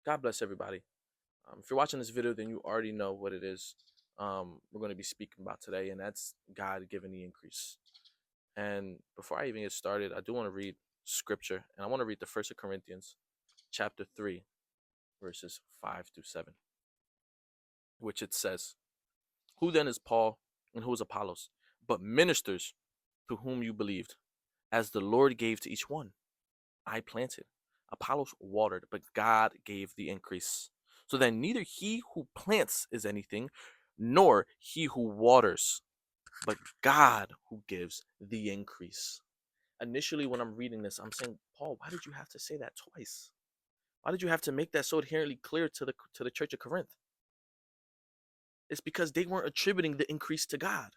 God bless everybody. If you're watching this video, then you already know what it is we're going to be speaking about today, and that's God giving the increase. And before I even get started, I do want to read scripture, and I want to read the First of Corinthians, chapter 3, verses 5 through 7, which it says, "Who then is Paul and who is Apollos, but ministers to whom you believed, as the Lord gave to each one? I planted, Apollos watered, but God gave the increase. So that neither he who plants is anything, nor he who waters, but God who gives the increase." Initially, when I'm reading this, I'm saying, Paul, why did you have to say that twice? Why did you have to make that so inherently clear to the church of Corinth? It's because they weren't attributing the increase to God.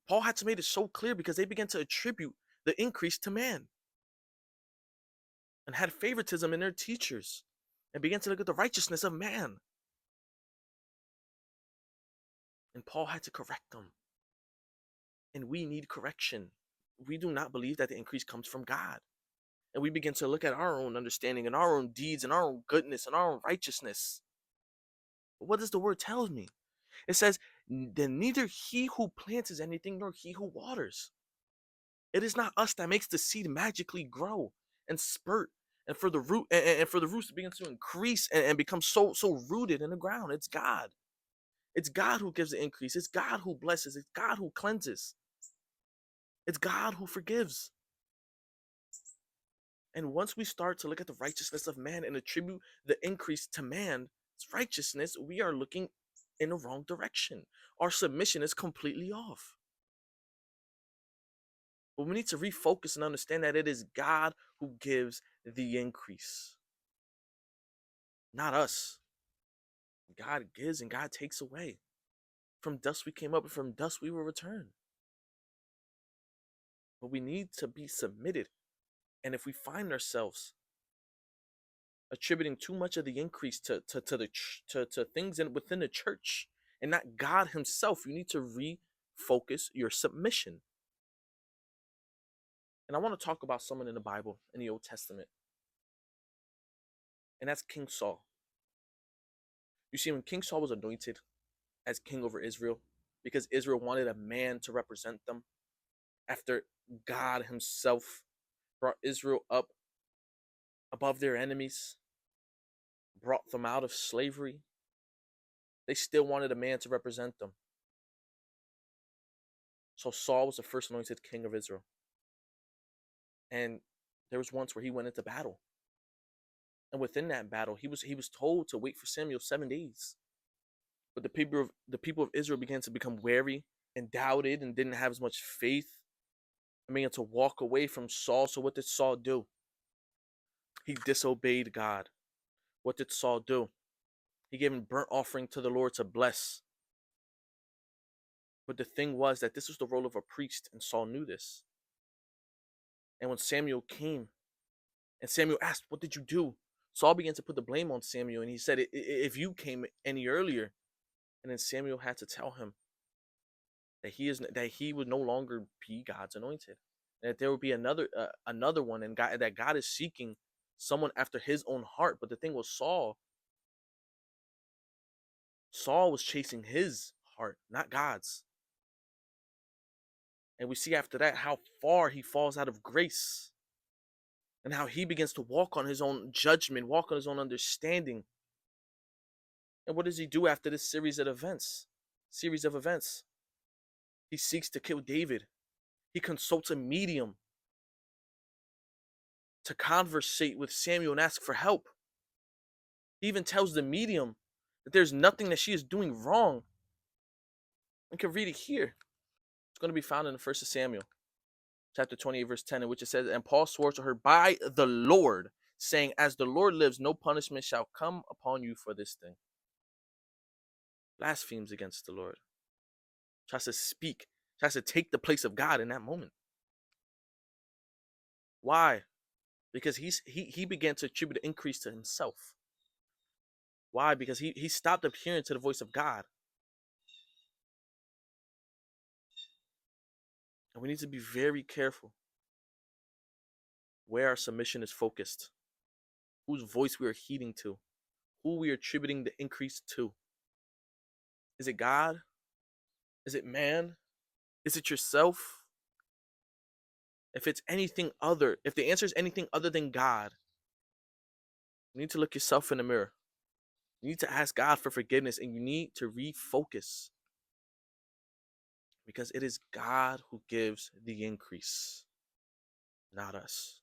Paul had to make it so clear because they began to attribute the increase to man and had favoritism in their teachers and began to look at the righteousness of man. And Paul had to correct them. And we need correction. We do not believe that the increase comes from God. And we begin to look at our own understanding and our own deeds and our own goodness and our own righteousness. But what does the word tell me? It says, then neither he who plants is anything nor he who waters. It is not us that makes the seed magically grow and spurt and for the root and for the roots to begin to increase and become so rooted in the ground. It's God. It's God who gives the increase. It's God who blesses. It's God who cleanses. It's God who forgives. And once we start to look at the righteousness of man and attribute the increase to man's righteousness, we are looking in the wrong direction. Our submission is completely off. But we need to refocus and understand that it is God who gives the increase, not us. God gives and God takes away. From dust we came up, and from dust we will return. But we need to be submitted. And if we find ourselves attributing too much of the increase to things within the church and not God Himself, you need to refocus your submission. And I want to talk about someone in the Bible, in the Old Testament, and that's King Saul. You see, when King Saul was anointed as king over Israel, because Israel wanted a man to represent them, after God Himself brought Israel up above their enemies, brought them out of slavery, they still wanted a man to represent them. So Saul was the first anointed king of Israel. And there was once where he went into battle. And within that battle, he was told to wait for Samuel 7 days. But the people of Israel began to become wary and doubted and didn't have as much faith and began to walk away from Saul. So what did Saul do? He disobeyed God. What did Saul do? He gave a burnt offering to the Lord to bless. But the thing was that this was the role of a priest, and Saul knew this. And when Samuel came, and Samuel asked, "What did you do?" Saul began to put the blame on Samuel, and he said, "If you came any earlier," and then Samuel had to tell him that he would no longer be God's anointed, that there would be another one, and that God is seeking someone after His own heart. But the thing was, Saul was chasing his heart, not God's. And we see after that how far he falls out of grace and how he begins to walk on his own judgment, walk on his own understanding. And what does he do after this series of events? He seeks to kill David. He consults a medium to conversate with Samuel and ask for help. He even tells the medium that there's nothing that she is doing wrong. We can read it here. It's going to be found in the first of Samuel, chapter 28, verse 10, in which it says, "And Paul swore to her by the Lord, saying, As the Lord lives, no punishment shall come upon you for this thing." Blasphemes against the Lord. Tries to speak, tries to take the place of God in that moment. Why? Because he began to attribute the increase to himself. Why? Because he stopped adhering to the voice of God. And we need to be very careful where our submission is focused. whose voice we are heeding to, who we are attributing the increase to. Is it God? Is it man? Is it yourself? If it's anything other, if the answer is anything other than God, you need to look yourself in the mirror. You need to ask God for forgiveness, and you need to refocus, because it is God who gives the increase, not us.